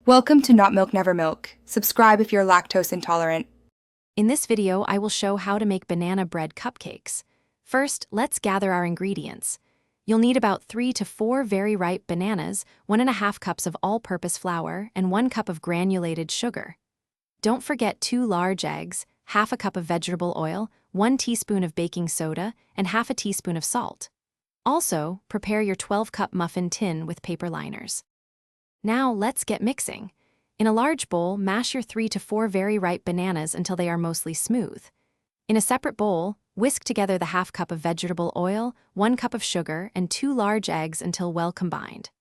Welcome to Not Milk Never Milk. Subscribe if you're lactose intolerant. In this video, I will show how to make banana bread cupcakes. First, let's gather our ingredients. You'll need about 3 to 4 very ripe bananas, 1½ cups of all-purpose flour, and 1 cup of granulated sugar. Don't forget 2 large eggs, ½ a cup of vegetable oil, 1 teaspoon of baking soda, and ½ a teaspoon of salt. Also, prepare your 12-cup muffin tin with paper liners. Now, let's get mixing. In a large bowl, mash your 3 to 4 very ripe bananas until they are mostly smooth. In a separate bowl, whisk together the ½ cup of vegetable oil, 1 cup of sugar, and 2 large eggs until well combined.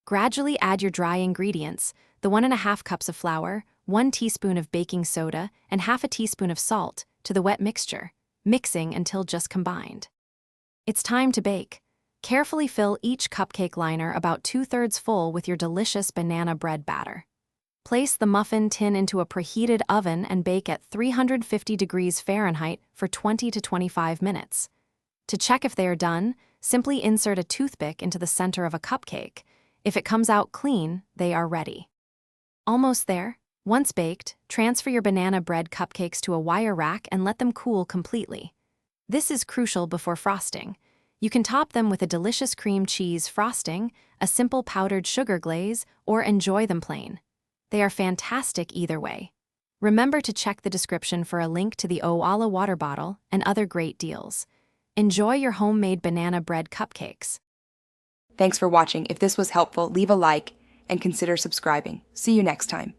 Gradually add your dry ingredients, the 1½ cups of flour, 1 teaspoon of baking soda, and ½ a teaspoon of salt, to the wet mixture, mixing until just combined. It's time to bake. Carefully fill each cupcake liner about 2/3 full with your delicious banana bread batter. Place the muffin tin into a preheated oven and bake at 350 degrees Fahrenheit for 20 to 25 minutes. To check if they are done, simply insert a toothpick into the center of a cupcake. If it comes out clean, they are ready. Almost there. Once baked, transfer your banana bread cupcakes to a wire rack and let them cool completely. This is crucial before frosting. You can top them with a delicious cream cheese frosting, a simple powdered sugar glaze, or enjoy them plain. They are fantastic either way. Remember to check the description for a link to the Owala water bottle and other great deals. Enjoy your homemade banana bread cupcakes. Thanks for watching. If this was helpful, leave a like and consider subscribing. See you next time.